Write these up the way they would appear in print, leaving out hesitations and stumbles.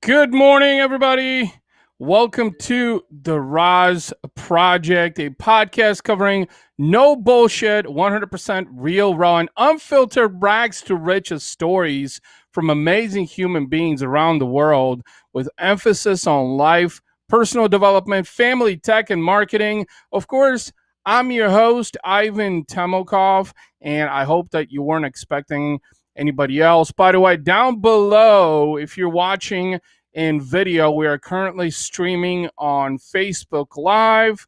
Good morning, everybody. Welcome to the RAS Project, a podcast covering no bullshit, 100% real, raw, and unfiltered rags to riches stories from amazing human beings around the world with emphasis on life, personal development, family, tech, and marketing. Of course, I'm your host, Ivan Temokov, and I hope that you weren't expecting anybody else. By the way, down below, if you're watching in video, we are currently streaming on Facebook Live,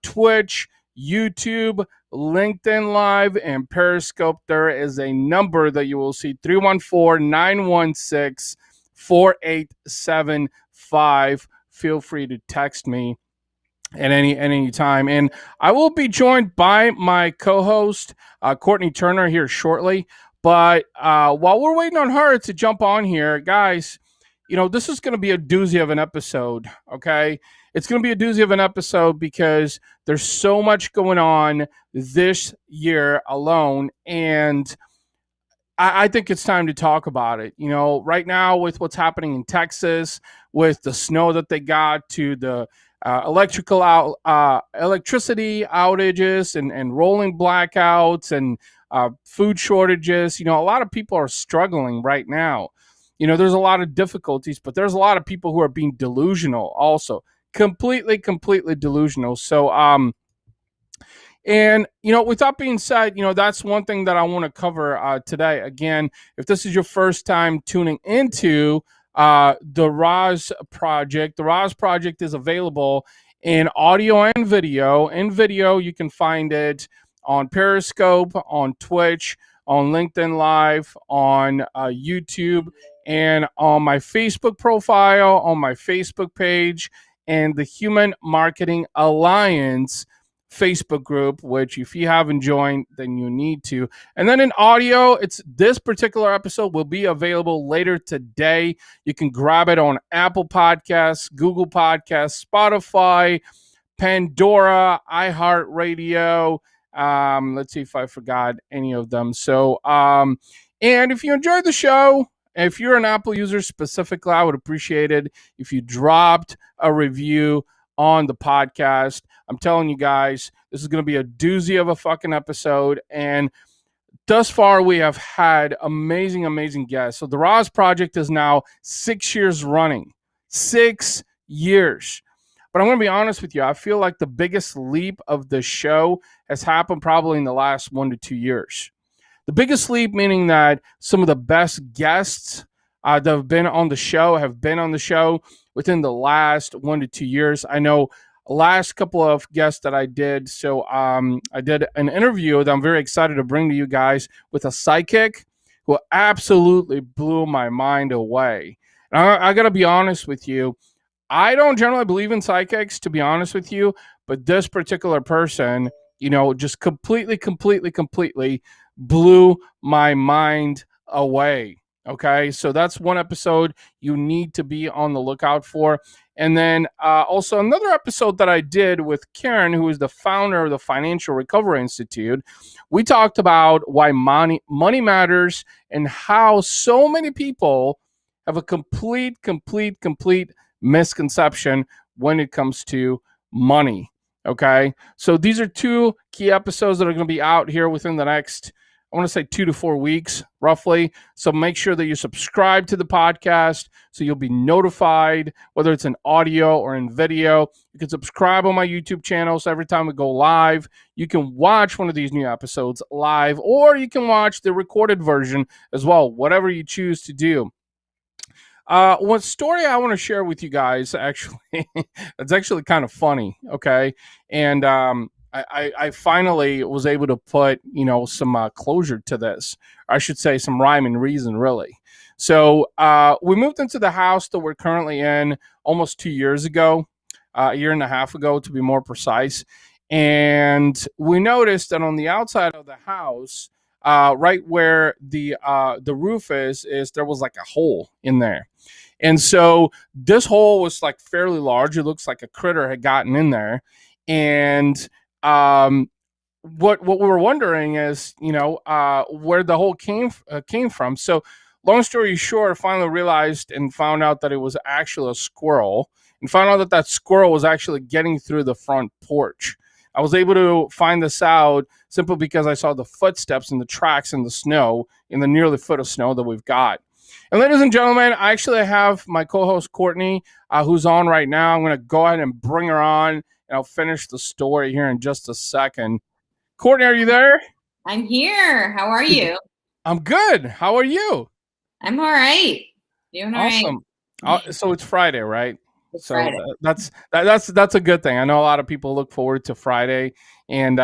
Twitch, YouTube, LinkedIn Live, and Periscope. There is a number that you will see 314-916-4875. Feel free to text me at any time. And I will be joined by my co-host, Courtney Turner, here shortly. But while we're waiting on her to jump on here, guys, this is going to be a doozy of an episode, okay? It's going to be a doozy of an episode because there's so much going on this year alone. And I think it's time to talk about it. Right now with what's happening in Texas, with the snow that they got, to the electricity outages and rolling blackouts and food shortages. A lot of people are struggling right now. There's a lot of difficulties, but there's a lot of people who are being delusional also. Completely delusional. So, with that being said, that's one thing that I want to cover today. Again, if this is your first time tuning into the RAS Project, the RAS Project is available in audio and video. In video, you can find it on Periscope, on Twitch, on LinkedIn Live, on YouTube, and on my Facebook profile, on my Facebook page, and the Human Marketing Alliance Facebook group, which if you haven't joined, then you need to. And then in audio, this particular episode will be available later today. You can grab it on Apple Podcasts, Google Podcasts, Spotify, Pandora, iHeartRadio. Let's see if I forgot any of them. So, and if you enjoyed the show, if you're an Apple user specifically, I would appreciate it if you dropped a review on the podcast. I'm telling you guys, this is going to be a doozy of a fucking episode. And thus far, we have had amazing guests. So the RAS Project is now 6 years running. 6 years. But I'm going to be honest with you. I feel like the biggest leap of the show has happened probably in the last 1 to 2 years. The biggest leap meaning that some of the best guests that have been on the show within the last 1 to 2 years. I know last couple of guests that I did. So I did an interview that I'm very excited to bring to you guys with a psychic who absolutely blew my mind away. And I got to be honest with you. I don't generally believe in psychics, to be honest with you, but this particular person, just completely blew my mind away. Okay, so that's one episode you need to be on the lookout for. And then also another episode that I did with Karen, who is the founder of the Financial Recovery Institute. We talked about why money matters and how so many people have a complete misconception when it comes to money. Okay, so these are two key episodes that are going to be out here within the next, I want to say 2 to 4 weeks, roughly. So make sure that you subscribe to the podcast so you'll be notified, whether it's in audio or in video. You can subscribe on my YouTube channel, so every time we go live, you can watch one of these new episodes live, or you can watch the recorded version as well, whatever you choose to do. One story I want to share with you guys, actually, it's actually kind of funny, okay? And I finally was able to put, some closure to this. I should say some rhyme and reason, really. So we moved into the house that we're currently in almost 2 years ago, a year and a half ago, to be more precise. And we noticed that on the outside of the house, right where the roof is there was like a hole in there. And so this hole was like fairly large. It looks like a critter had gotten in there. And what we were wondering is, where the hole came from. So long story short, I finally realized and found out that it was actually a squirrel, and found out that that squirrel was actually getting through the front porch. I was able to find this out simply because I saw the footsteps and the tracks in the snow, in the nearly foot of snow that we've got. And ladies and gentlemen, I actually have my co-host Courtney, who's on right now. I'm going to go ahead and bring her on, and I'll finish the story here in just a second. Courtney, are you there? I'm here. How are you? I'm good. How are you? I'm all right. Doing all right. Awesome. So it's Friday, right? It's So Friday. that's a good thing. I know a lot of people look forward to Friday, and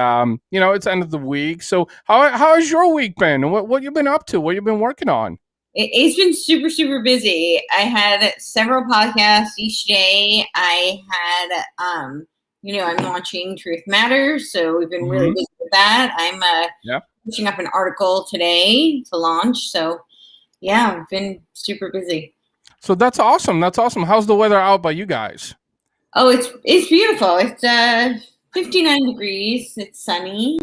it's end of the week. So how has your week been? What you been up to? What you been working on? It's been super, super busy. I had several podcasts each day. I had, I'm launching Truth Matters, so we've been really Hmm. busy with that. I'm Yeah. finishing up an article today to launch. So yeah, I've been super busy. So that's awesome. That's awesome. How's the weather out by you guys? Oh, it's beautiful. It's 59 degrees. It's sunny.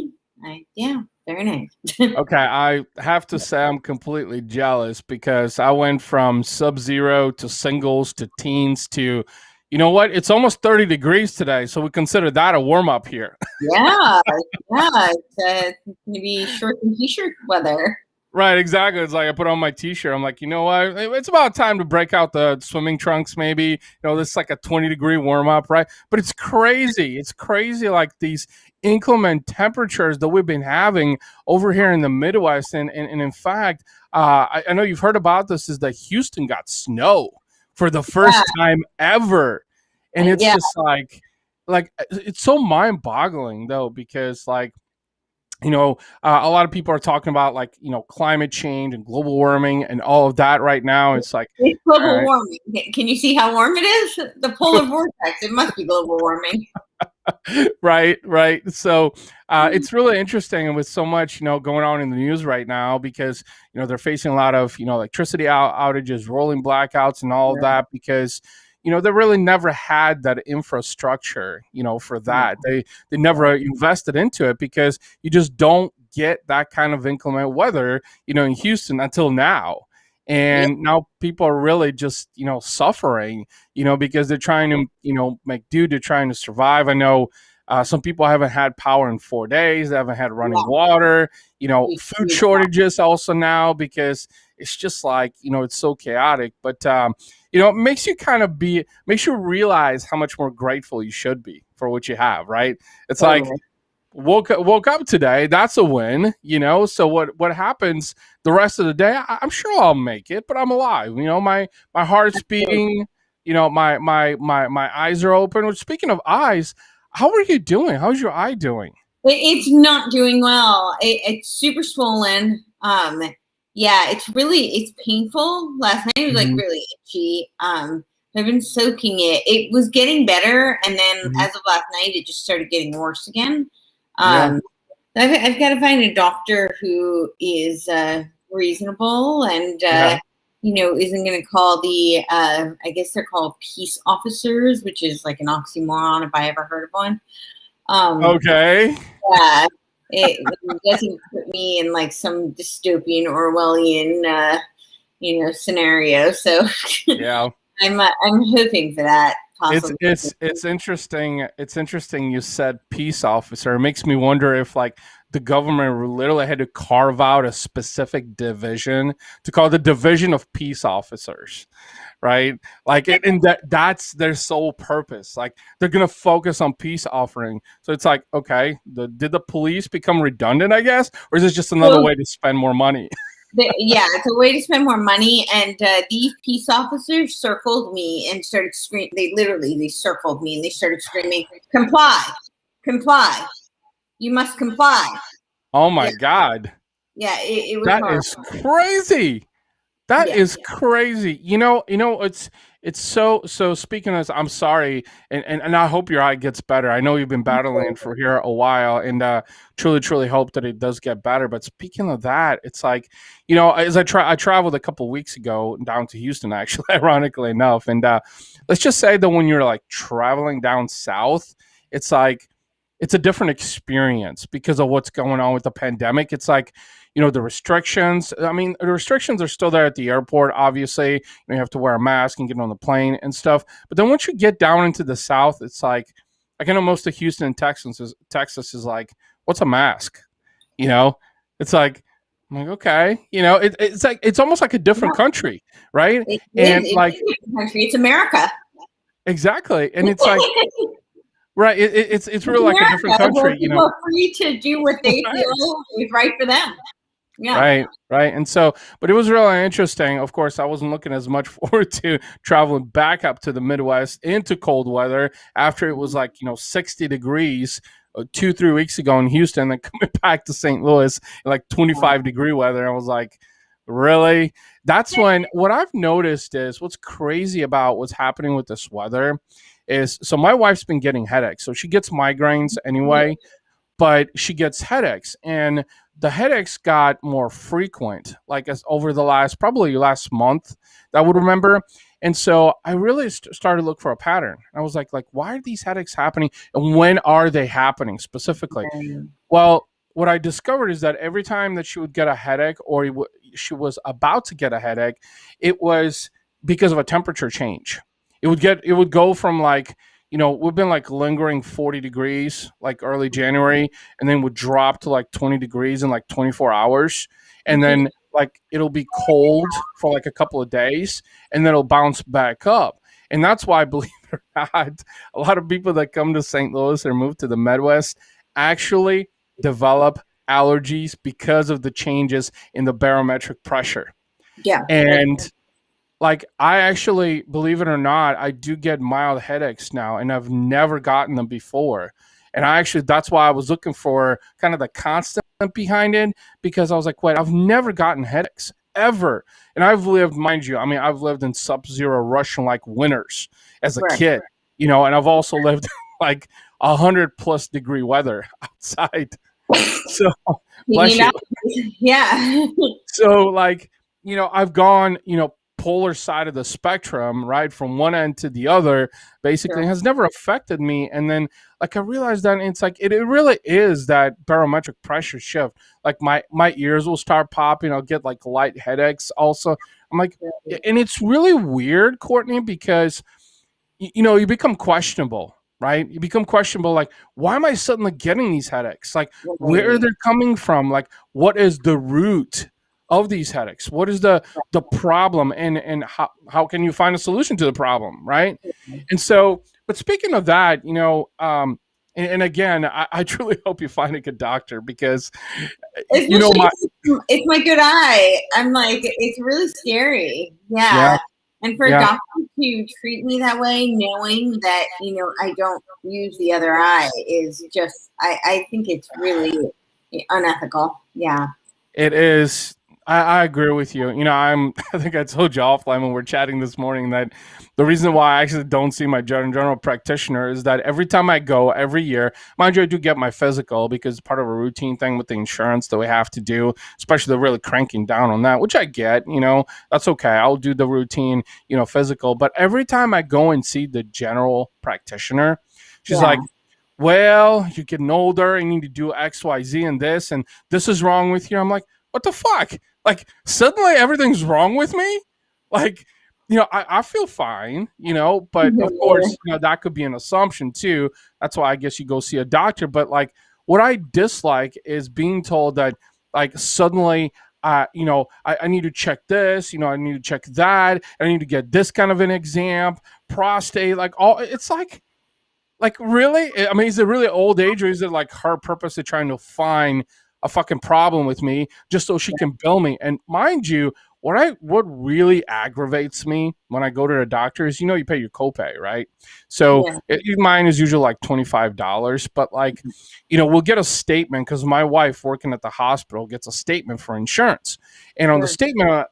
Yeah, very nice. Okay, I have to say I'm completely jealous because I went from sub-zero to singles to teens to, you know what? It's almost 30 degrees today, so we consider that a warm up here. Yeah, yeah. It's going to be short and t-shirt weather. Right, exactly. It's like I put on my t-shirt. I'm like, you know what? It's about time to break out the swimming trunks, maybe. This is like a 20-degree warm up, right? But it's crazy. It's crazy, like these inclement temperatures that we've been having over here in the Midwest. And in fact, I know you've heard about this, is that Houston got snow for the Yeah, first time ever. And it's yeah, just like it's so mind-boggling though, because a lot of people are talking about like climate change and global warming and all of that right now. It's like, it's all global right. warming. Can you see how warm it is? The polar vortex. It must be global warming. Right. So it's really interesting, and with so much going on in the news right now, because they're facing a lot of electricity outages, rolling blackouts, and all of Yeah, that, because they really never had that infrastructure for yeah, that. They never invested into it, because you just don't get that kind of inclement weather in Houston until now. yeah. And now people are really just suffering, because they're trying to make do, they're trying to survive. I know some people haven't had power in 4 days, they haven't had running Yeah. water, food Huge shortages also now, because it's just like it's so chaotic. But it makes you realize how much more grateful you should be for what you have, right? It's like totally. woke up today, that's a win. So what happens the rest of the day, I'm sure I'll make it, but I'm alive. My heart's beating, my eyes are open. Which, speaking of eyes, how are you doing? How's your eye doing? It's not doing well. It's super swollen. Yeah, it's painful. Last night it was like Hmm. really itchy. I've been soaking it. It was getting better, and then Hmm. as of last night, it just started getting worse again. Yeah. Um, I've got to find a doctor who is reasonable and Okay. isn't going to call the I guess they're called peace officers, which is like an oxymoron if I ever heard of one. Um, Okay. yeah, it doesn't put me in like some dystopian Orwellian, scenario. So Yeah. I'm hoping for that It's possibly. it's it's interesting. It's interesting you said peace officer. It makes me wonder if like the government literally had to carve out a specific division to call the division of peace officers, right? Like it, and that's their sole purpose. Like they're gonna focus on peace offering. So it's like, okay, did the police become redundant, I guess, or is this just another So way to spend more money? yeah, it's a way to spend more money. And these peace officers circled me and started screaming. They circled me and they started screaming, "Comply, comply! You must comply!" Oh Yeah, my god, yeah, it was that horrible. is crazy. That Yeah. is crazy. It's so speaking of, I'm sorry, and I hope your eye gets better. I know you've been battling for here a while, and truly hope that it does get better. But speaking of that, it's like, as I traveled a couple weeks ago down to Houston, actually, ironically enough. And let's just say that when you're like traveling down south, it's like it's a different experience because of what's going on with the pandemic. It's like the restrictions. I mean, the restrictions are still there at the airport. Obviously, you have to wear a mask and get on the plane and stuff. But then once you get down into the South, it's like I know most of Houston and Texas is like, what's a mask? You know, it's like I'm like, okay, it's like it's almost like a different Yeah, country, right? it And is. like It's a different country. It's America. exactly, and it's like right, it's really like a different America, where country, people are free to do what they right? feel is right for them. Yeah. Right, right. And so, but it was really interesting. Of course, I wasn't looking as much forward to traveling back up to the Midwest into cold weather after it was like, 60 degrees 2, 3 weeks ago in Houston, then coming back to St. Louis, like 25-degree weather. I was like, really? That's when what I've noticed is what's crazy about what's happening with this weather is so my wife's been getting headaches. So she gets migraines anyway, but she gets headaches, and the headaches got more frequent like as over the last month that I would remember. And so I really started to look for a pattern. I was like why are these headaches happening and when are they happening specifically? Well, what I discovered is that every time that she would get a headache or she was about to get a headache, it was because of a temperature change. It would go from like, we've been like lingering 40 degrees like early January, and then would drop to like 20 degrees in like 24 hours. And Mhm. then like it'll be cold for like a couple of days, and then it'll bounce back up. And that's why, believe it or not, a lot of people that come to St. Louis or move to the Midwest actually develop allergies because of the changes in the barometric pressure. Yeah. And like I actually, believe it or not, I do get mild headaches now, and I've never gotten them before. And that's why I was looking for kind of the constant behind it, because I was like, wait, I've never gotten headaches ever. And I've lived, mind you, I mean, I've lived in sub-zero Russian like winters as a Right. kid, and I've also lived like 100+ degree weather outside. So bless Speaking you. of, yeah. So like, I've gone, polar side of the spectrum, right? From one end to the other, basically Sure. has never affected me. And then like I realized that it's like it really is that barometric pressure shift. Like my ears will start popping, I'll get like light headaches also. I'm like, and it's really weird, Courtney, because you become questionable, right? You become questionable, like, why am I suddenly getting these headaches? Like, where Right. they're coming from? Like, what is the root of these headaches? What is the problem, and how can you find a solution to the problem, right? And so, but speaking of that, and again, I truly hope you find a good doctor because, Especially my it's my good eye. I'm like, it's really scary. yeah, Yeah. And for a yeah. doctor to treat me that way, knowing that, I don't use the other eye is just, I think it's really unethical. Yeah. It is. I agree with you. I think I told you offline when we are chatting this morning that the reason why I actually don't see my general practitioner is that every time I go every year, mind you, I do get my physical because it's part of a routine thing with the insurance that we have to do, especially they're really cranking down on that, which I get, that's okay. I'll do the routine, physical. But every time I go and see the general practitioner, she's Yeah. like, well, you're getting older and you need to do X, Y, Z and this is wrong with you. I'm like, what the fuck? Like suddenly everything's wrong with me? Like, I feel fine, but of course, that could be an assumption too. That's why I guess you go see a doctor. But like what I dislike is being told that like suddenly I need to check this, I need to check that, I need to get this kind of an exam, prostate, like all it's like, really? I mean, is it really old age, or is it like her purposely trying to find a fucking problem with me just so she can bill me? And mind you, what really aggravates me when I go to the doctor is, you pay your copay, right? So Yeah. mine is usually like $25, but like, we'll get a statement because my wife working at the hospital gets a statement for insurance, and on the Sure. statement,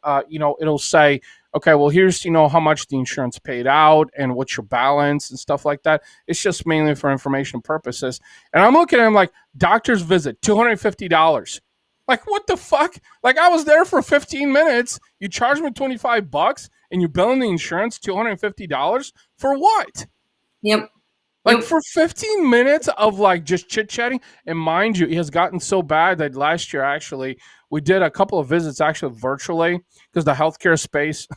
it'll say, okay, well, here's how much the insurance paid out and what's your balance and stuff like that. It's just mainly for information purposes. And I'm looking at him like, doctor's visit, $250. Like, what the fuck? Like, I was there for 15 minutes. You charge me $25 and you're billing the insurance $250 for what? Yep. Like Nope. for 15 minutes of like just chit chatting. And mind you, it has gotten so bad that last year actually we did a couple of visits actually virtually because the healthcare space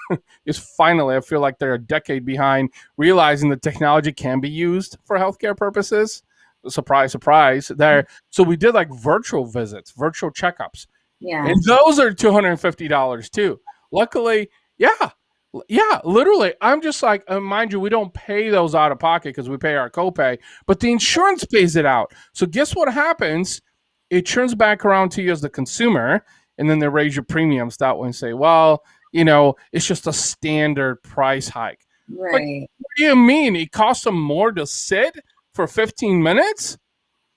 is finally, I feel like they're a decade behind realizing that technology can be used for healthcare purposes. Surprise, surprise. There. So we did like virtual visits, virtual checkups. And Yes. those are $250 too. Luckily, yeah. Yeah, literally. I'm just like, mind you, we don't pay those out of pocket because we pay our copay, but the insurance pays it out. So guess what happens? It turns back around to you as the consumer, and then they raise your premiums that way and say, well, it's just a standard price hike. Like, Right. what do you mean? It costs them more to sit for 15 minutes?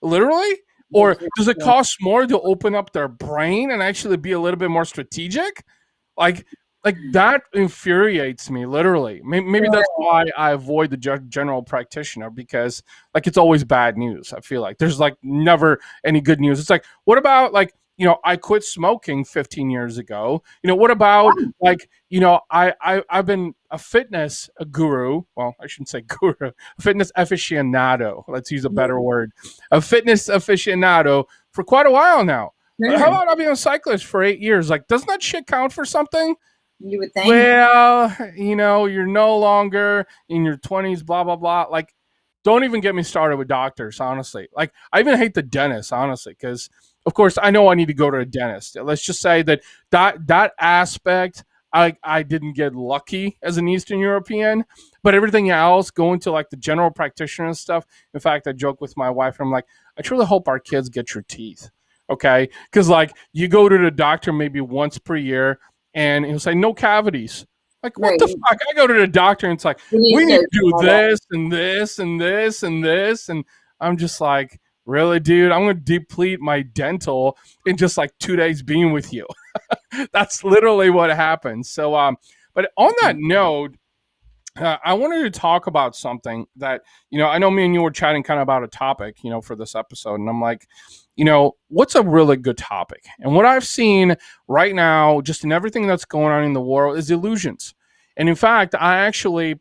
Literally? Or does it cost more to open up their brain and actually be a little bit more strategic? Like, like that infuriates me literally. Maybe that's why I avoid the general practitioner, because like it's always bad news. I feel like there's like never any good news. It's like, what about like, I quit smoking 15 years ago. What about like, I've been a fitness guru. Well, I shouldn't say guru, a fitness aficionado. Let's use a better word. A fitness aficionado for quite a while now. How about I being a cyclist for 8 years? Like, doesn't that shit count for something? You would think. Well, you're no longer in your 20s, blah, blah, blah. Like, don't even get me started with doctors, honestly. Like, I even hate the dentist, honestly, because, of course, I know I need to go to a dentist. Let's just say that aspect, I didn't get lucky as an Eastern European, but everything else, going to, like, the general practitioner and stuff. In fact, I joke with my wife. I'm like, I truly hope our kids get your teeth, okay? Because, like, you go to the doctor maybe once per year, and he'll say no cavities. Like, what the fuck? I go to the doctor and it's like, we need to do this and this and this and this. And I'm just like, really, dude? I'm going to deplete my dental in just like 2 days being with you. That's literally what happens. So, but on that note, I wanted to talk about something that, I know me and you were chatting kind of about a topic, for this episode. And I'm like, what's a really good topic? And what I've seen right now, just in everything that's going on in the world, is illusions. And in fact, I created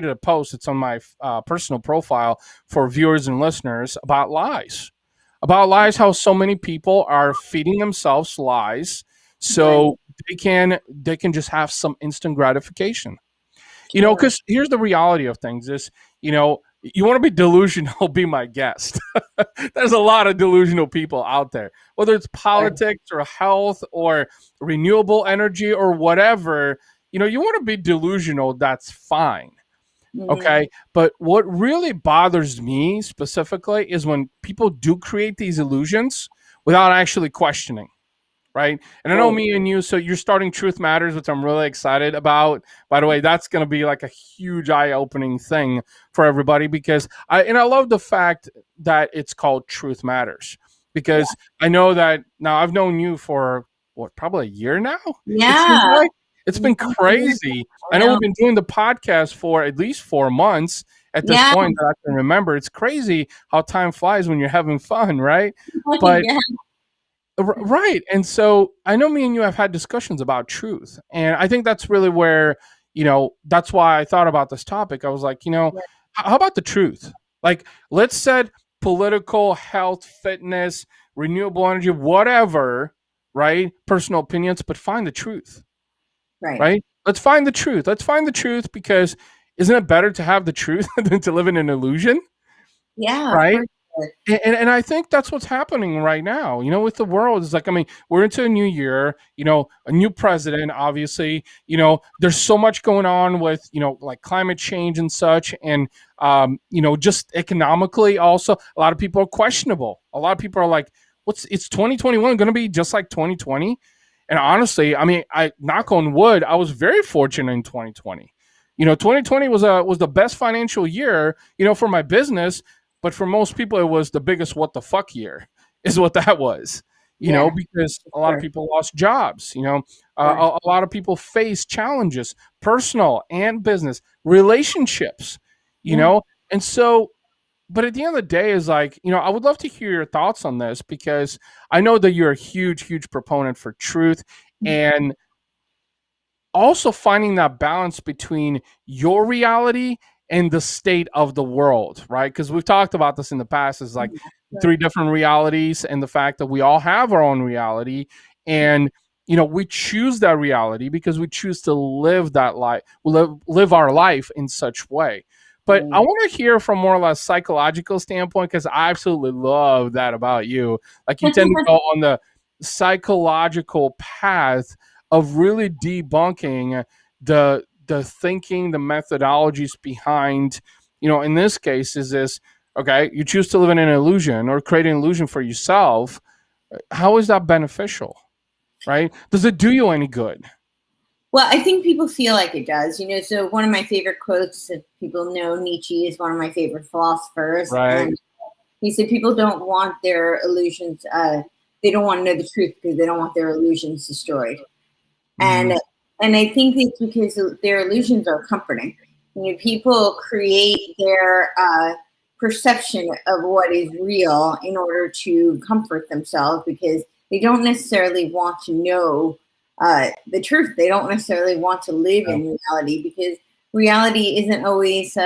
a post. It's on my personal profile for viewers and listeners about lies. About lies, how so many people are feeding themselves lies so they can just have some instant gratification. Because here's the reality of things is, you want to be delusional, be my guest. There's a lot of delusional people out there, whether it's politics or health or renewable energy or whatever. You want to be delusional, that's fine. Okay. But what really bothers me specifically is when people do create these illusions without actually questioning. Right. And I know me and you, so you're starting Truth Matters, which I'm really excited about. By the way, that's going to be like a huge eye-opening thing for everybody, because I love the fact that it's called Truth Matters, because I know that now I've known you for probably a year now. Yeah. It's been crazy. I know we've been doing the podcast for at least 4 months at this point that I can remember. It's crazy how time flies when you're having fun, right? But right. And so I know me and you have had discussions about truth. And I think that's really where, that's why I thought about this topic. I was like, how about the truth? Like, let's set political, health, fitness, renewable energy, whatever, right? Personal opinions, but find the truth. Right? Let's find the truth. Let's find the truth, because isn't it better to have the truth than to live in an illusion? Yeah. Right. And I think that's what's happening right now, with the world. It's like, I mean, we're into a new year, a new president, obviously, there's so much going on with, like climate change and such. And, just economically also, a lot of people are questionable. A lot of people are like, it's 2021 going to be just like 2020? And honestly, I mean, I knock on wood, I was very fortunate in 2020. 2020 was the best financial year, for my business. But for most people, it was the biggest what the fuck year, is what that was, because a lot of people lost jobs, a lot of people face challenges, personal and business, relationships, and so, but at the end of the day is like, I would love to hear your thoughts on this, because I know that you're a huge, huge proponent for truth, and also finding that balance between your reality and the state of the world, right? Because we've talked about this in the past, is like three different realities, and the fact that we all have our own reality, and we choose that reality because we choose to live that life, live our life in such way. But I want to hear from more or less psychological standpoint, because I absolutely love that about you. Like, you tend to go on the psychological path of really debunking the thinking, the methodologies behind, in this case, is this, okay, you choose to live in an illusion or create an illusion for yourself. How is that beneficial, right? Does it do you any good? Well, I think people feel like it does. So one of my favorite quotes, if people know, Nietzsche is one of my favorite philosophers. Right. And he said people don't want their illusions, they don't want to know the truth because they don't want their illusions destroyed. Mhm. And I think it's because their illusions are comforting. People create their perception of what is real in order to comfort themselves, because they don't necessarily want to know the truth. They don't necessarily want to live Yeah. in reality, because reality isn't always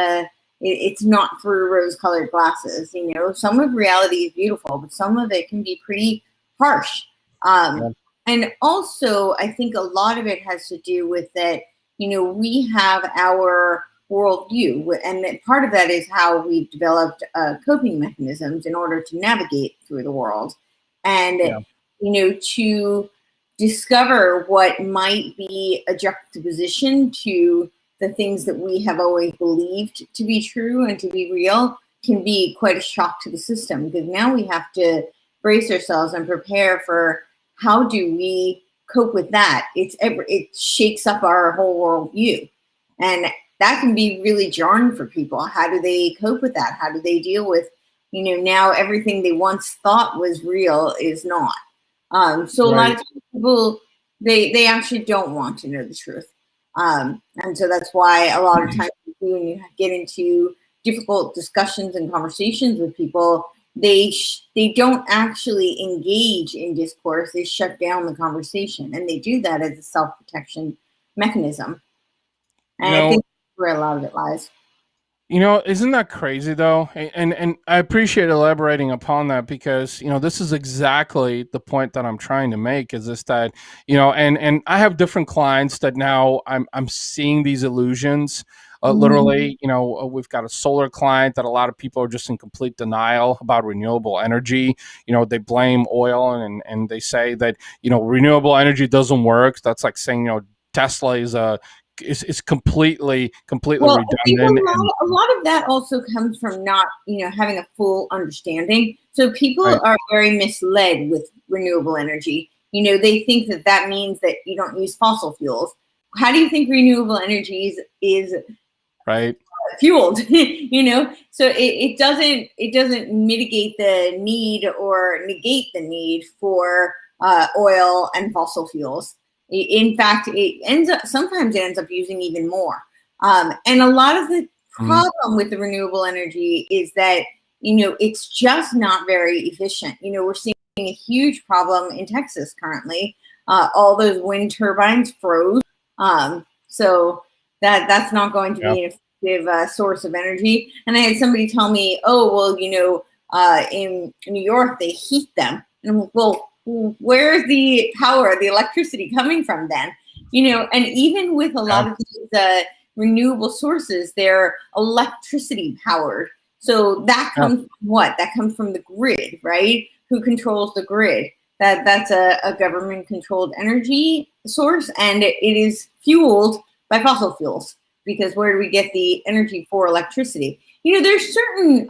it's not through rose-colored glasses. Some of reality is beautiful, but some of it can be pretty harsh. Yeah. And also, I think a lot of it has to do with that, we have our worldview, and that part of that is how we've developed coping mechanisms in order to navigate through the world. And, Yeah. to discover what might be a juxtaposition to the things that we have always believed to be true and to be real can be quite a shock to the system, because now we have to brace ourselves and prepare for how do we cope with that. It shakes up our whole worldview, and that can be really jarring for people. How do they cope with that? How do they deal with, now everything they once thought was real is not. So a lot Right. of people, they actually don't want to know the truth. And so that's why a lot of times when you get into difficult discussions and conversations with people, they don't actually engage in discourse. They shut down the conversation, and they do that as a self-protection mechanism. You And I know, think that's where a lot of it lies. Isn't that crazy though? And I appreciate elaborating upon that, because this is exactly the point that I'm trying to make, is this, that and I have different clients that now I'm seeing these illusions. Literally, we've got a solar client that a lot of people are just in complete denial about renewable energy. They blame oil, and they say that renewable energy doesn't work. That's like saying Tesla is completely Well, I think redundant. And a lot of that also comes from not, having a full understanding. So people right, are very misled with renewable energy. They think that that means that you don't use fossil fuels. How do you think renewable energy is right, fueled? So it doesn't mitigate the need or negate the need for oil and fossil fuels. In fact, sometimes it ends up using even more. And a lot of the mhm, problem with the renewable energy is that it's just not very efficient. We're seeing a huge problem in Texas currently. All those wind turbines froze, so that's not going to yeah, be an effective source of energy. And I had somebody tell me, "Oh, well, in New York they heat them," and I'm like, "Well, where's the power, the electricity coming from then?" And even with a yeah, lot of these renewable sources, they're electricity powered. So that yeah, comes from what? That comes from the grid, right? Who controls the grid? That's a government controlled energy source, and it is fueled by fossil fuels, because where do we get the energy for electricity? There's certain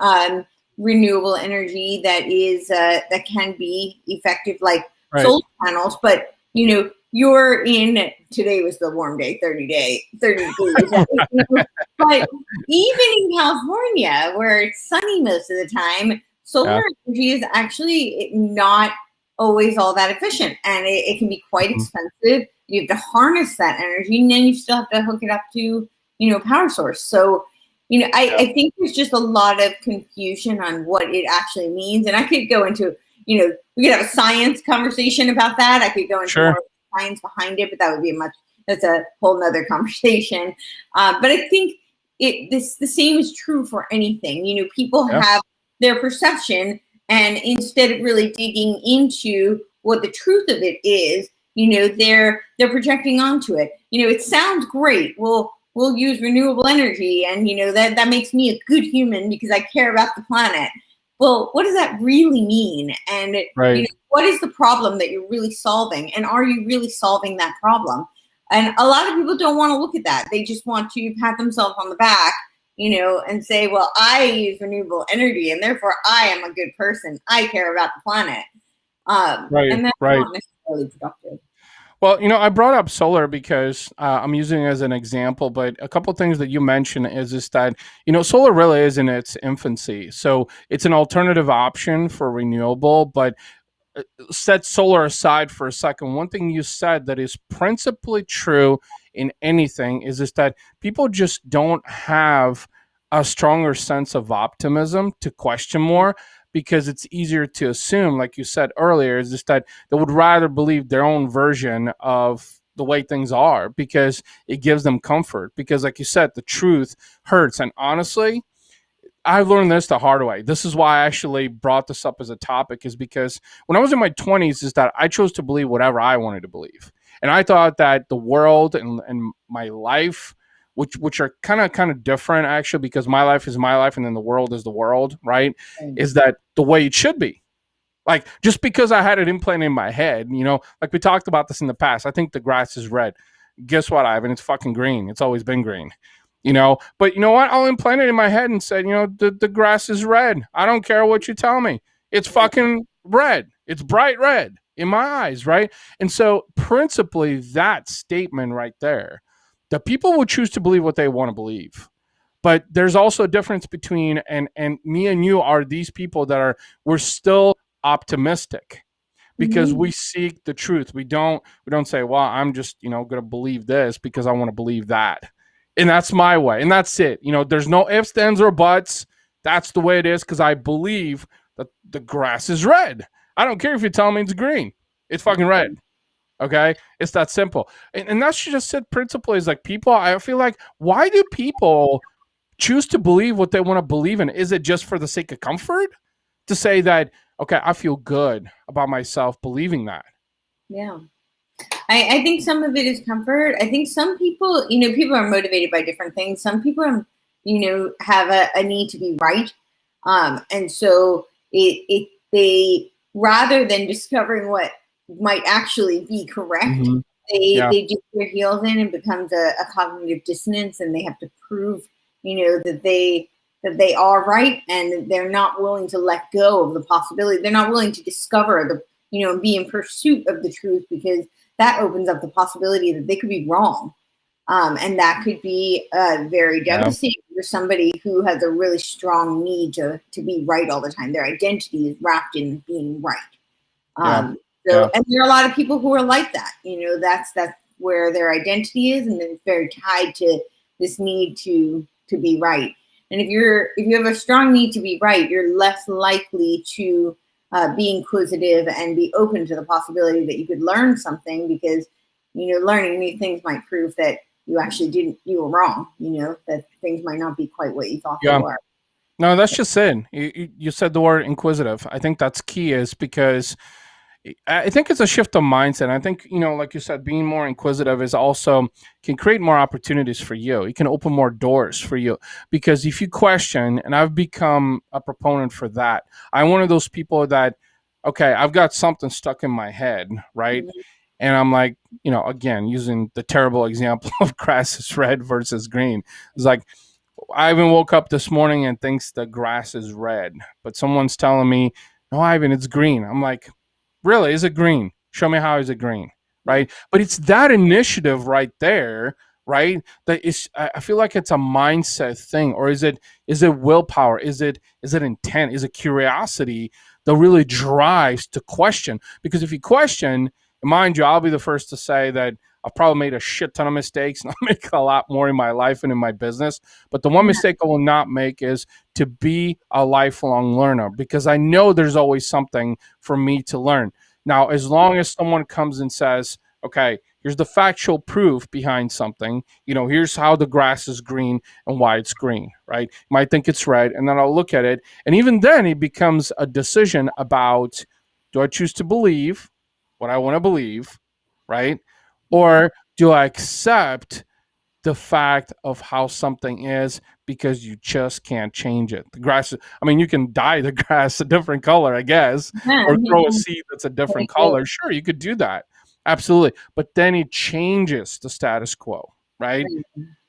renewable energy that can be effective, like right, solar panels, but you're in, today was the warm day, 30 degrees. But even in California, where it's sunny most of the time, solar yeah, energy is actually not always all that efficient, and it can be quite mhm, expensive. You have to harness that energy, and then you still have to hook it up to power source. So yeah, I think there's just a lot of confusion on what it actually means, and I could go into we could have a science conversation about that. I could go into sure, more science behind it, but that would be that's a whole nother conversation. But I think the same is true for anything. People Yeah. have their perception, and instead of really digging into what the truth of it is, they're projecting onto it. It sounds great. We'll use renewable energy, and that makes me a good human because I care about the planet. Well, what does that really mean? And Right. what is the problem that you're really solving? And are you really solving that problem? And a lot of people don't want to look at that. They just want to pat themselves on the back, and say, well, I use renewable energy and therefore I am a good person. I care about the planet. Right. And that's Right. not necessarily productive. Well, I brought up solar because I'm using it as an example, but a couple of things that you mentioned is that, solar really is in its infancy. So it's an alternative option for renewable, but set solar aside for a second. One thing you said that is principally true in anything is that people just don't have a stronger sense of optimism to question more because it's easier to assume, like you said earlier, is just that they would rather believe their own version of the way things are because it gives them comfort. Because, like you said, the truth hurts. And honestly, I learned this the hard way. This is why I actually brought this up as a topic, is because when I was in my 20s, is that I chose to believe whatever I wanted to believe. And I thought that the world and my life, which are kind of different actually, because my life is my life and then the world is the world, right? Is that the way it should be? Like, just because I had it implanted in my head, like we talked about this in the past, I think the grass is red. Guess what, Ivan? It's fucking green. It's always been green. But you know what? I'll implant it in my head and say, the grass is red. I don't care what you tell me. It's fucking red. It's bright red in my eyes, right? And so, principally, that statement right there, the people will choose to believe what they want to believe. But there's also a difference between and me and you are these people that we're still optimistic because we seek the truth. We don't say, well, I'm just, going to believe this because I want to believe that. And that's my way. And that's it. There's no ifs, ands, or buts. That's the way it is because I believe that the grass is red. I don't care if you tell me it's green. It's fucking red. Okay? It's that simple. And that's just it. Principle is like people, I feel like, why do people choose to believe what they want to believe in? Is it just for the sake of comfort? To say that, okay, I feel good about myself believing that. Yeah. I think some of it is comfort. I think some people, people are motivated by different things. Some people are, have a need to be right. And so they, rather than discovering what might actually be correct, Yeah. they dig their heels in and becomes a cognitive dissonance, and they have to prove, that they are right, and they're not willing to let go of the possibility. They're not willing to discover and be in pursuit of the truth, because that opens up the possibility that they could be wrong. And that could be very devastating for somebody who has a really strong need to be right all the time. Their identity is wrapped in being right. And there are a lot of people who are like that. That's where their identity is, and it's very tied to this need to be right. And if you have a strong need to be right, you're less likely to be inquisitive and be open to the possibility that you could learn something, because learning new things might prove that you were wrong. That things might not be quite what you thought they were. No, that's just it. You said the word inquisitive. I think that's key, is because I think it's a shift of mindset. I think, like you said, being more inquisitive is also can create more opportunities for you. It can open more doors for you, because if you question, and I've become a proponent for that. I'm one of those people that, okay, I've got something stuck in my head, right? Mm-hmm. And I'm like, again, using the terrible example of grass is red versus green. It's like, Ivan woke up this morning and thinks the grass is red, but someone's telling me, no, Ivan, it's green. I'm like, really? Is it green? Show me how is it green, right? But it's that initiative right there, right? That is, I feel like it's a mindset thing, or is it willpower? Is it intent? Is it curiosity that really drives to question? Because if you question, mind you, I'll be the first to say that I've probably made a shit ton of mistakes, and I'll make a lot more in my life and in my business. But the one mistake I will not make is to be a lifelong learner, because I know there's always something for me to learn. Now, as long as someone comes and says, okay, Here's the factual proof behind something. Here's how the grass is green and why it's green, right? You might think it's red, and then I'll look at it. And even then, it becomes a decision about, do I choose to believe what I want to believe, right? Yeah. Or do I accept the fact of how something is because you just can't change it? The grass, you can dye the grass a different color, I guess, Yeah, or throw a mhm. seed that's a different color. Sure, you could do that. Absolutely. But then it changes the status quo, right?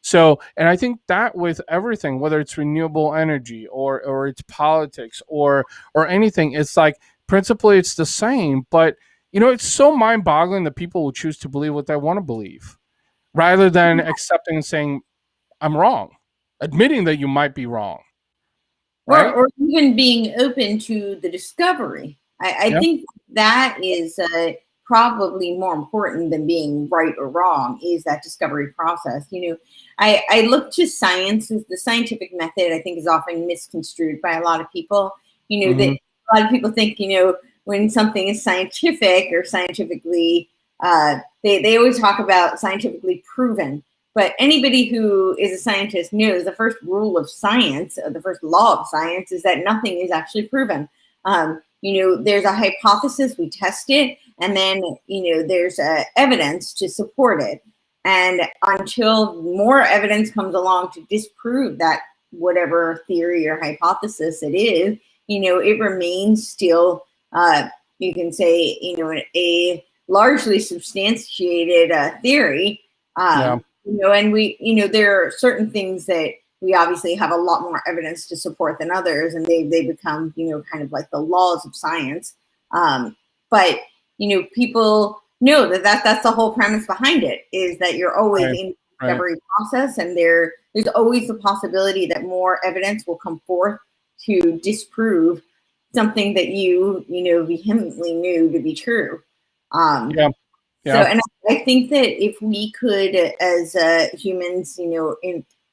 So, and I think that with everything, whether it's renewable energy or it's politics or anything, it's like principally it's the same, but it's so mind-boggling that people will choose to believe what they want to believe rather than accepting and saying, I'm wrong, admitting that you might be wrong, right? Or even being open to the discovery. I Yeah. think that is probably more important than being right or wrong, is that discovery process. I look to science as the scientific method. I think is often misconstrued by a lot of people. That Hmm. a lot of people think, when something is scientific or scientifically, they always talk about scientifically proven. But anybody who is a scientist knows the first rule of science, the first law of science, is that nothing is actually proven. There's a hypothesis, we test it, and then, there's evidence to support it. And until more evidence comes along to disprove that, whatever theory or hypothesis it is, it remains still, you can say, a largely substantiated theory. Yeah. And there are certain things that we obviously have a lot more evidence to support than others, and they become, kind of like the laws of science. But people know that's the whole premise behind it, is that you're always Right. in the Right. discovery process, and there's always the possibility that more evidence will come forth to disprove something that you vehemently knew to be true. Um, Yeah. so, Yeah. and I think that if we could, as humans,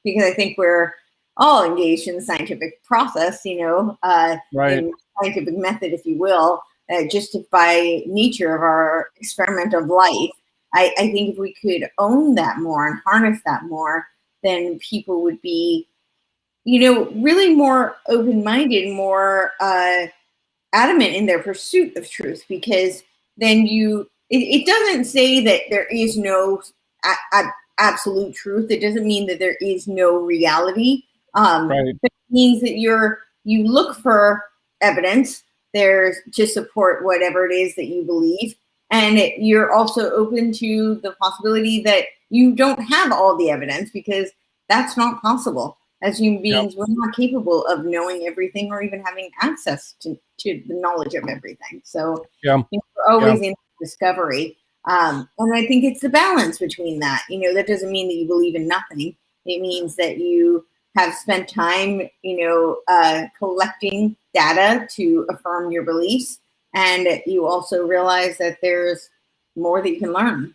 because I think we're all engaged in the scientific process, Right. in scientific method, if you will, just by nature of our experiment of life. I think if we could own that more and harness that more, then people would be, really more open-minded, more adamant in their pursuit of truth, because then it doesn't say that there is no absolute truth. It doesn't mean that there is no reality. Right. But it means that you look for evidence there to support whatever it is that you believe, and you're also open to the possibility that you don't have all the evidence, because that's not possible. As human Yep. beings, we're not capable of knowing everything or even having access to the knowledge of everything. So Yeah. we're Yeah. always in discovery. And I think it's the balance between that. That doesn't mean that you believe in nothing. It means that you have spent time, collecting data to affirm your beliefs. And you also realize that there's more that you can learn.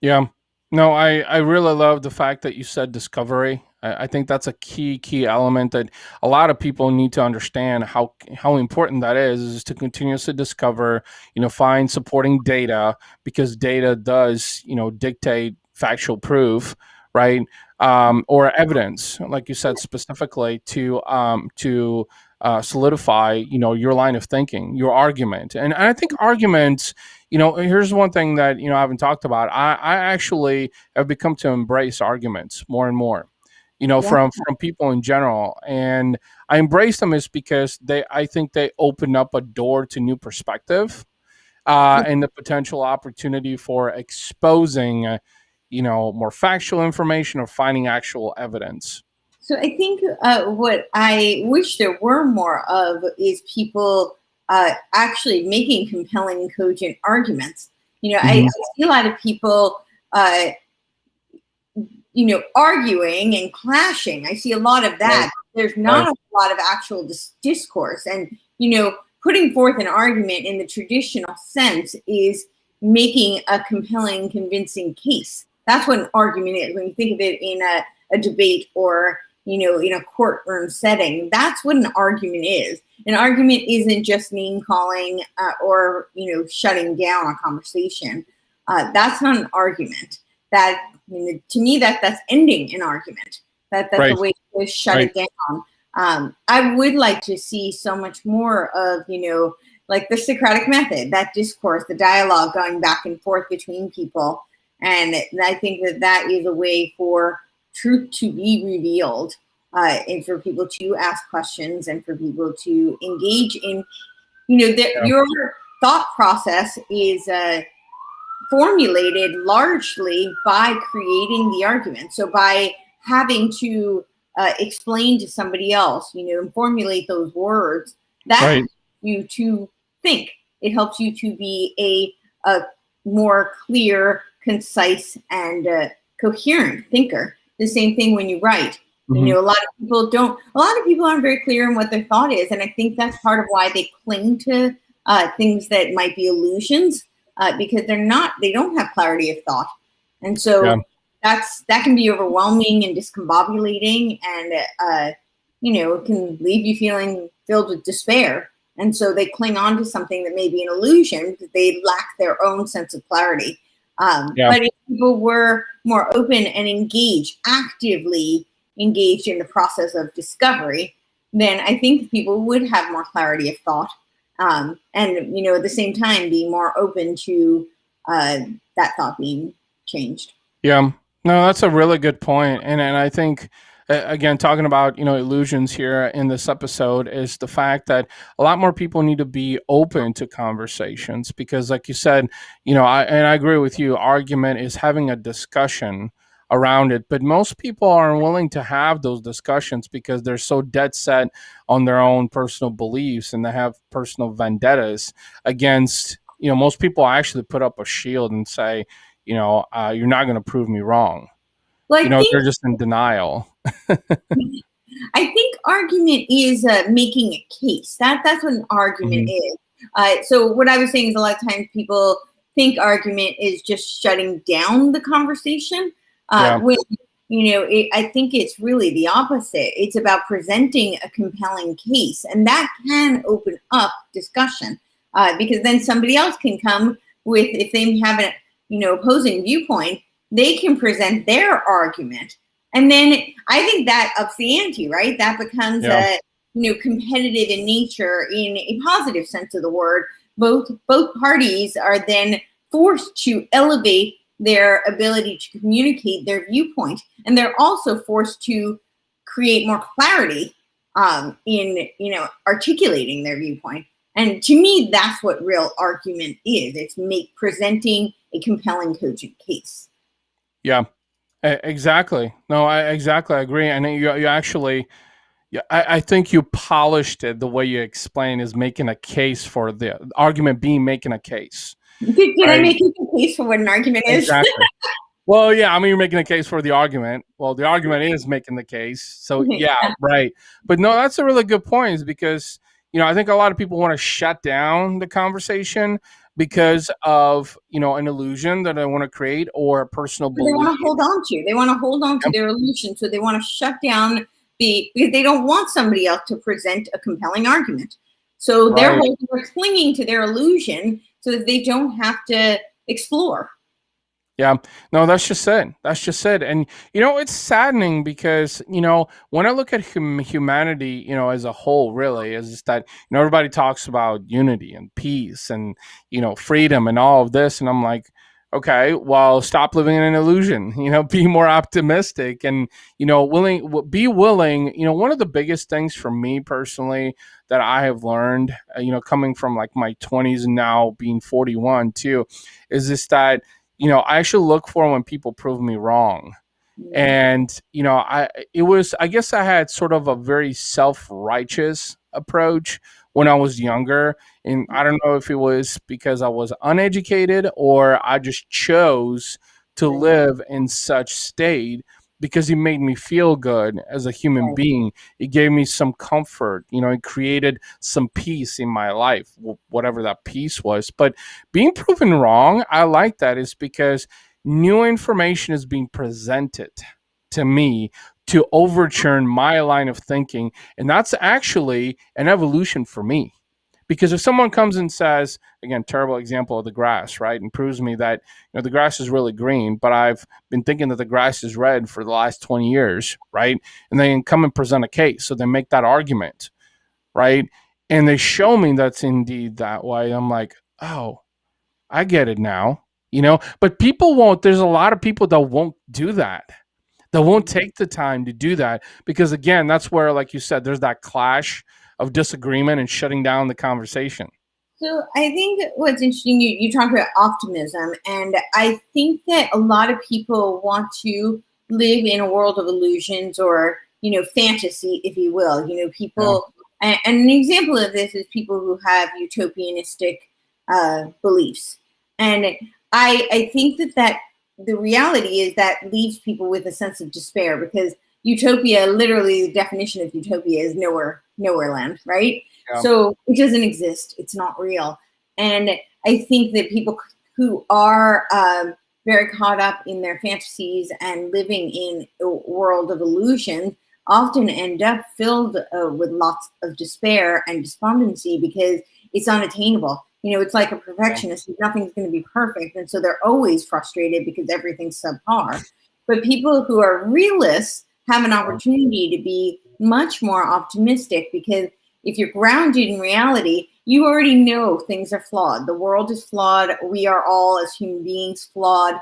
Yeah. No, I really love the fact that you said discovery. I think that's a key element that a lot of people need to understand how important that is to continuously discover, find supporting data, because data does, dictate factual proof, right? Or evidence, like you said, specifically to solidify, your line of thinking, your argument. And I think arguments, here's one thing that I haven't talked about. I actually have become to embrace arguments more and more, Yeah. from people in general, and I embrace them is because I think they open up a door to new perspective, and the potential opportunity for exposing, more factual information or finding actual evidence. So I think what I wish there were more of is people actually making compelling, cogent arguments. I Hmm. see a lot of people, uh, arguing and clashing. I see a lot of Right. that. There's Right. not a lot of actual discourse. And, putting forth an argument in the traditional sense is making a compelling, convincing case. That's what an argument is. When you think of it in a debate or, in a courtroom setting, that's what an argument is. An argument isn't just name calling or, shutting down a conversation. That's not an argument. That, to me, that's ending an argument. That's a Right. way to shut Right. it down. I would like to see so much more of, like the Socratic method, that discourse, the dialogue going back and forth between people. And I think that is a way for truth to be revealed, and for people to ask questions and for people to engage in, Yeah. your thought process is formulated largely by creating the argument. So by having to explain to somebody else, and formulate those words, that Right. helps you to think. It helps you to be a more clear, concise, and coherent thinker. The same thing when you write. Mhm. A lot of people aren't very clear in what their thought is. And I think that's part of why they cling to things that might be illusions, because they don't have clarity of thought. And Yeah. so that can be overwhelming and discombobulating, and it can leave you feeling filled with despair. And so they cling on to something that may be an illusion because they lack their own sense of clarity. Yeah. But if people were more open and actively engaged in the process of discovery, then I think people would have more clarity of thought, and at the same time be more open to that thought being changed. Yeah. No, that's a really good point. And I think, again, talking about, illusions here in this episode is the fact that a lot more people need to be open to conversations because, like you said, I agree with you, argument is having a discussion around it, but most people aren't willing to have those discussions because they're so dead set on their own personal beliefs and they have personal vendettas against, most people actually put up a shield and say, you're not going to prove me wrong. Well, They're just in denial. I think argument is making a case. That's what an argument Mhm. is. So what I was saying is a lot of times people think argument is just shutting down the conversation. Yeah. When I think it's really the opposite. It's about presenting a compelling case, and that can open up discussion, because then somebody else can come with, if they have an opposing viewpoint, they can present their argument, and then I think that ups the ante, right? That becomes Yeah. competitive in nature in a positive sense of the word. Both parties are then forced to elevate their ability to communicate their viewpoint, and they're also forced to create more clarity in articulating their viewpoint. And to me, that's what real argument is. It's presenting a compelling, cogent case. Yeah. Exactly. No, I exactly agree. And you actually, yeah, I think you polished it the way you explain is making a case for the argument being making a case. Did I Right. make a case for what an argument is? Exactly. Well, yeah, I mean, you're making a case for the argument. Well, the argument is making the case. So, yeah, right. But no, that's a really good point is because, I think a lot of people want to shut down the conversation because of, an illusion that they want to create or a personal They want belief. to hold on to. They want to hold on to their illusion. So they want to shut down because they don't want somebody else to present a compelling argument. So they're clinging to their illusion so that they don't have to explore. Yeah, no, that's just it. That's just it. And, it's saddening because, when I look at humanity, as a whole, really, is just that, everybody talks about unity and peace and, freedom and all of this. And I'm like, okay, well, stop living in an illusion, be more optimistic and, be willing. One of the biggest things for me personally that I have learned, coming from like my 20s and now being 41 too, is just that, I actually look for when people prove me wrong. And, I guess I had sort of a very self-righteous approach when I was younger. And I don't know if it was because I was uneducated or I just chose to live in such state because it made me feel good as a human being. It gave me some comfort, it created some peace in my life, whatever that peace was. But being proven wrong, I like that is because new information is being presented to me to overturn my line of thinking. And that's actually an evolution for me Because if someone comes and says, again, terrible example of the grass, right, and proves me that the grass is really green, but I've been thinking that the grass is red for the last 20 years, right? And they can come and present a case, so they make that argument, right? And they show me that's indeed that way. I'm like, oh, I get it now, But people won't. There's a lot of people that won't do that. They won't take the time to do that because, again, that's where, like you said, there's that clash of disagreement and shutting down the conversation. So I think what's interesting, you talk about optimism, and I think that a lot of people want to live in a world of illusions or, fantasy, if you will. Yeah. People, and an example of this is people who have utopianistic beliefs. And I think that the reality is that leaves people with a sense of despair because utopia, literally the definition of utopia is nowhere land, right? Yeah. So it doesn't exist. It's not real. And I think that people who are very caught up in their fantasies and living in a world of illusion often end up filled with lots of despair and despondency because it's unattainable. It's like a perfectionist. Nothing's going to be perfect. And so they're always frustrated because everything's subpar. But people who are realists have an opportunity to be much more optimistic because if you're grounded in reality, you already know things are flawed. The world is flawed. We are all, as human beings, flawed.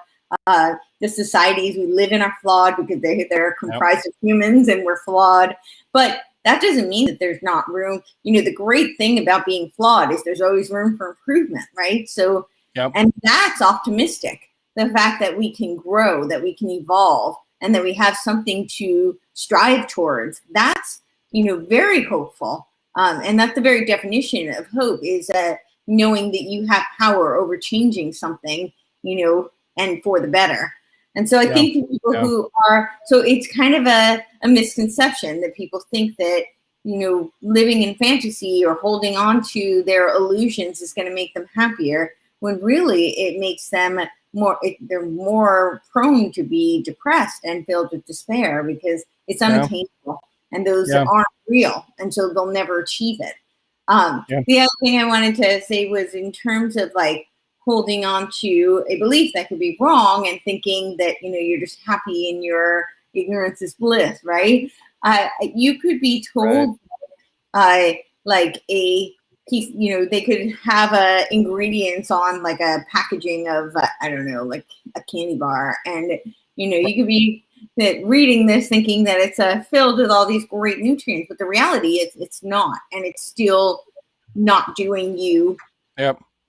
The societies we live in are flawed because they're comprised of humans and we're flawed. But that doesn't mean that there's not room. The great thing about being flawed is there's always room for improvement, right? So, and that's optimistic. The fact that we can grow, that we can evolve, and that we have something to strive towards, that's, very hopeful. And that's the very definition of hope is knowing that you have power over changing something, and for the better. And so I think people who are, so it's kind of a misconception that people think that, living in fantasy or holding on to their illusions is going to make them happier, when really it makes them they're more prone to be depressed and filled with despair because it's unattainable and those aren't real. And so they'll never achieve it. The other thing I wanted to say was in terms of like holding on to a belief that could be wrong and thinking that, you're just happy in your ignorance is bliss, right? You could be told like a piece, they could have ingredients on like a packaging of, I don't know, like a candy bar. And, you could be reading this thinking that it's filled with all these great nutrients, but the reality is it's not, and it's still not doing you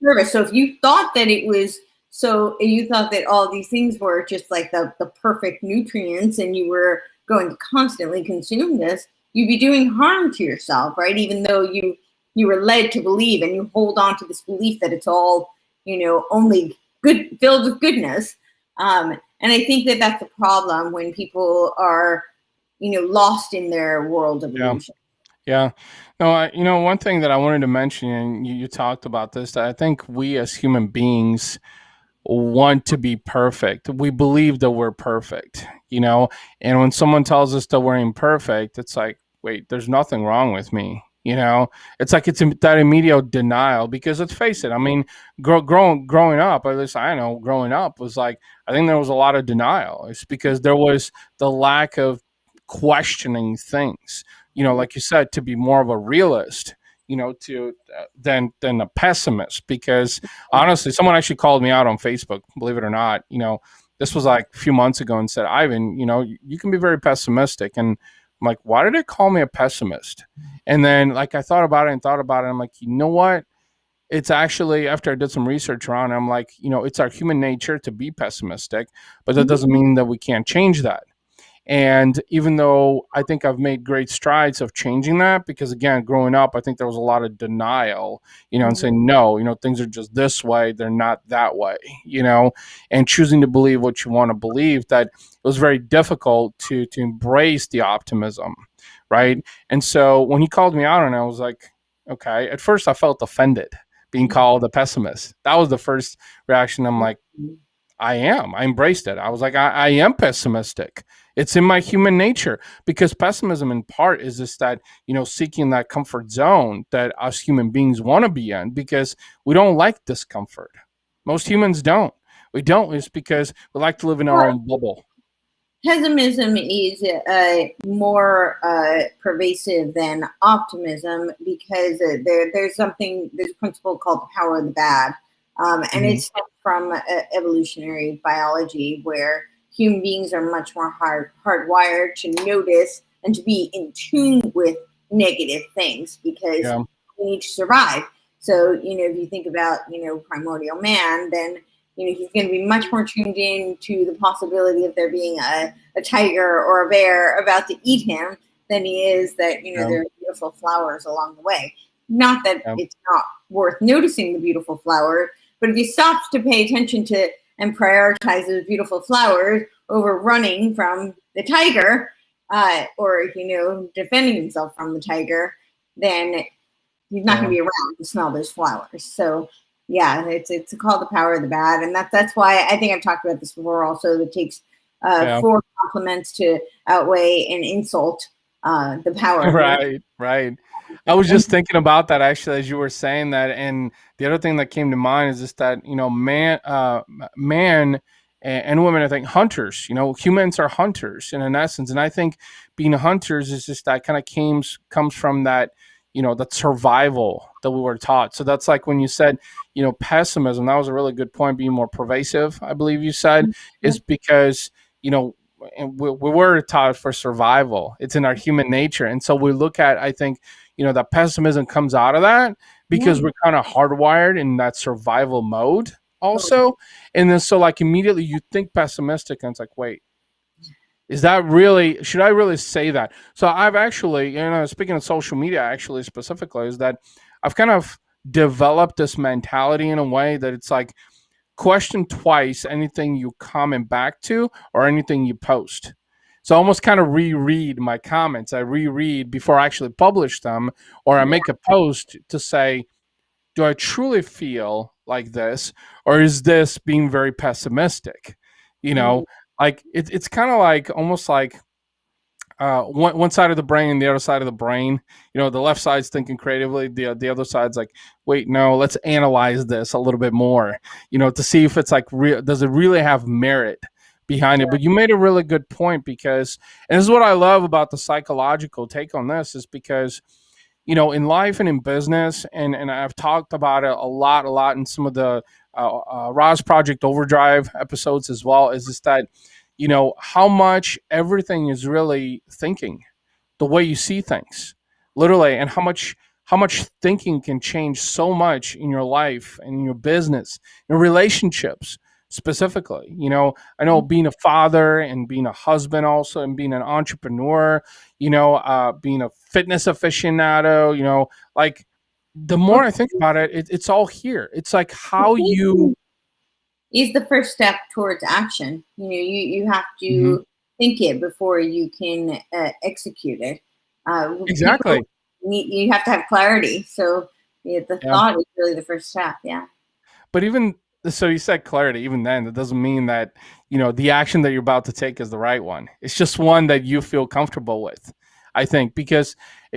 service. So if you thought that it was, so you thought that all these things were just like the perfect nutrients and you were going to constantly consume this, you'd be doing harm to yourself, right? Even though you were led to believe and you hold on to this belief that it's all, only good, filled with goodness. And I think that that's a problem when people are, lost in their world of illusion. Yeah. No, one thing that I wanted to mention, and you talked about this, that I think we as human beings want to be perfect. We believe that we're perfect, and when someone tells us that we're imperfect, it's like, wait, there's nothing wrong with me. It's like it's that immediate denial because let's face it. I mean, growing up, at least I know growing up was like, I think there was a lot of denial. It's because there was the lack of questioning things, like you said, to be more of a realist, to than a pessimist. Because honestly, someone actually called me out on Facebook, believe it or not. This was like a few months ago and said, Ivan, you can be very pessimistic. And I'm like, why did they call me a pessimist? And then like I thought about it. I'm like, you know what? It's actually, after I did some research around it, I'm like, it's our human nature to be pessimistic, but that doesn't mean that we can't change that. And even though I think I've made great strides of changing that, because again, growing up, I think there was a lot of denial, and saying, no, things are just this way. They're not that way, and choosing to believe what you want to believe, that it was very difficult to embrace the optimism. Right. And so when he called me out on it, I was like, okay, at first I felt offended being called a pessimist. That was the first reaction. I'm like, I embraced it. I was like, I am pessimistic. It's in my human nature, because pessimism in part is just that, seeking that comfort zone that us human beings want to be in, because we don't like discomfort. Most humans don't. We don't. It's because we like to live in our Well, own bubble. pessimism is more pervasive than optimism because there's a principle called the power of the bad, and Mhm. it's from evolutionary biology where human beings are much more hardwired to notice and to be in tune with negative things because Yeah. we need to survive. So if you think about primordial man, then he's going to be much more tuned in to the possibility of there being a tiger or a bear about to eat him than he is that Yeah. there are beautiful flowers along the way. Not that Yeah. it's not worth noticing the beautiful flower, but if he stops to pay attention to and prioritize those beautiful flowers over running from the tiger, or defending himself from the tiger, then he's not going Yeah. to be around to smell those flowers. So yeah, it's called the power of the bad, and that's why I think I've talked about this before. Also, it takes Yeah. 4 compliments to outweigh an insult. The power of one. Right, right. I was just thinking about that actually as you were saying that, and the other thing that came to mind is just that man and women, I think hunters. Humans are hunters in essence, and I think being hunters is just that kind of comes from that that survival that we were taught. So that's like when you said pessimism. That was a really good point. Being more pervasive, I believe you said, is because you know and we were taught for survival. It's in our human nature, and so we look at. I think that pessimism comes out of that because Yeah. we're kind of hardwired in that survival mode, also. And then so like immediately you think pessimistic, and it's like, wait, is that really? Should I really say that? So I've actually, speaking of social media, actually specifically, is that I've kind of developed this mentality in a way that it's like question twice anything you comment back to or anything you post. So I almost kind of reread my comments. I reread before I actually publish them, or I make a post to say, do I truly feel like this, or is this being very pessimistic? You Mm-hmm. know, like it's kind of like almost like one side of the brain and the other side of the brain. The left side's thinking creatively. The other side's like, wait, no, let's analyze this a little bit more. To see if it's like real. Does it really have merit behind it? But you made a really good point because, and this is what I love about the psychological take on this, is because in life and in business, and I've talked about it a lot in some of the RAS Project Overdrive episodes as well. Is just that how much everything is really thinking, the way you see things, literally, and how much thinking can change so much in your life and in your business, in relationships specifically. I know being a father and being a husband also, and being an entrepreneur, being a fitness aficionado, like the more Well, I think about it, it's all here. It's like how you. thinking is the first step towards action. You have Mhm. to think it before you can execute it. People Exactly. you have to have clarity. So the Yeah. thought is really the first step. Yeah. But even so, you said clarity. Even then, that doesn't mean that the action that you're about to take is the right one. It's just one that you feel comfortable with. I think because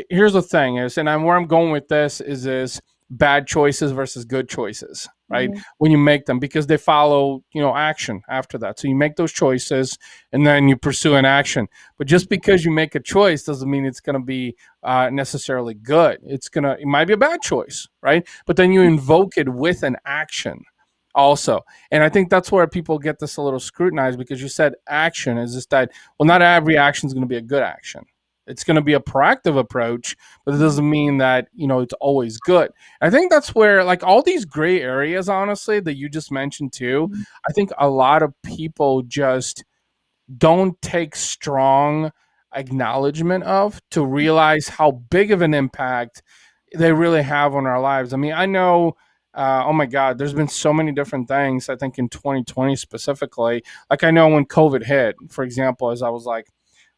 here's the thing is, and where I'm going with this is bad choices versus good choices, right? Mm-hmm. When you make them, because they follow action after that. So you make those choices and then you pursue an action. But just because you make a choice doesn't mean it's going to be necessarily good. It might be a bad choice, right? But then you invoke it with an action also. And I think that's where people get this a little scrutinized, because you said action is just that, well, not every action is going to be a good action. It's going to be a proactive approach, but it doesn't mean that it's always good. I think that's where, like, all these gray areas, honestly, that you just mentioned too, I think a lot of people just don't take strong acknowledgement of, to realize how big of an impact they really have on our lives. I mean, I know, oh my God, there's been so many different things, I think in 2020 specifically. Like, I know when COVID hit, for example, as I was like,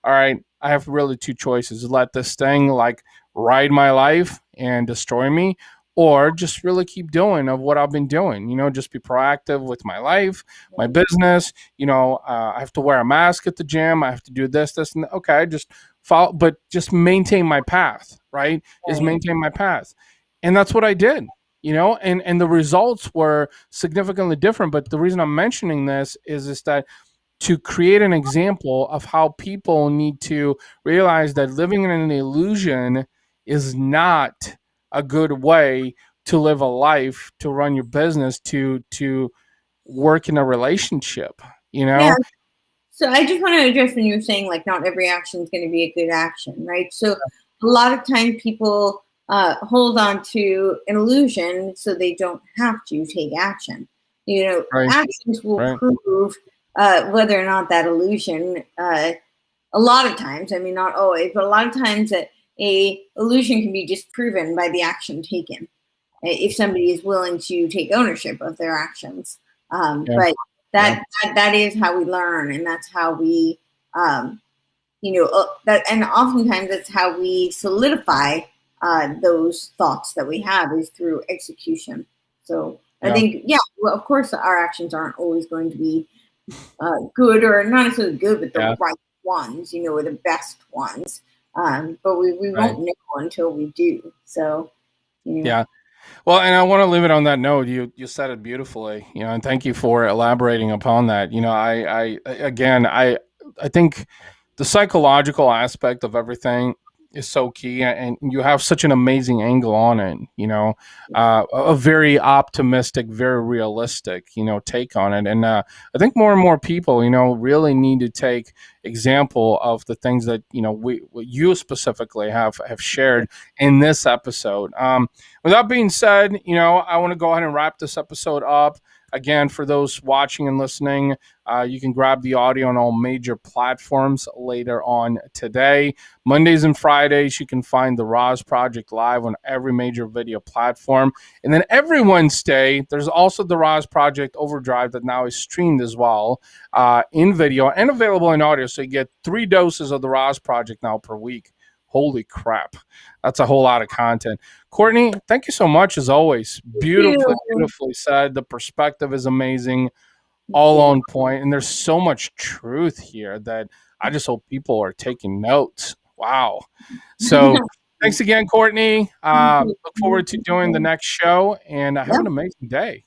all right, I have really two choices: let this thing like ride my life and destroy me, or just really keep doing of what I've been doing. Just be proactive with my life, my business. I have to wear a mask at the gym. I have to do this, and okay, just follow, but just maintain my path. Right? Is Right. maintain my path, and that's what I did. And the results were significantly different. But the reason I'm mentioning this is that to create an example of how people need to realize that living in an illusion is not a good way to live a life, to run your business, to work in a relationship, you Yeah. know? So I just want to address when you're saying like not every action is going to be a good action, right? So a lot of time people hold on to an illusion so they don't have to take action. Right, Actions will right, prove whether or not that illusion. A lot of times, I mean, not always, but a lot of times that a illusion can be disproven by the action taken if somebody is willing to take ownership of their actions. yeah, But yeah, that is how we learn, and that's how we, that, and oftentimes that's how we solidify those thoughts that we have is through execution. So I yeah, think, yeah, well, of course, our actions aren't always going to be good, or not necessarily good, but the yeah, right ones, or the best ones. But we right, won't know until we do. So, you know, yeah. Well, and I want to leave it on that note. You said it beautifully, and thank you for elaborating upon that. I think the psychological aspect of everything is so key, and you have such an amazing angle on it. A very optimistic, very realistic, take on it. And I think more and more people, really need to take example of the things that you specifically have shared in this episode. With that being said, I want to go ahead and wrap this episode up. Again, for those watching and listening, you can grab the audio on all major platforms later on today. Mondays and Fridays, you can find the RAS Project live on every major video platform. And then every Wednesday, there's also the RAS Project Overdrive that now is streamed as well in video and available in audio. So you get 3 doses of the RAS Project now per week. Holy crap. That's a whole lot of content. Courtney, thank you so much as always. thank Beautifully, you. beautifully said. The perspective is amazing, Thank all you. on point, and there's so much truth here that I just hope people are taking notes. Wow. So thanks again, Courtney. Thank you. Look forward to doing the next show, and have Yep. an amazing day.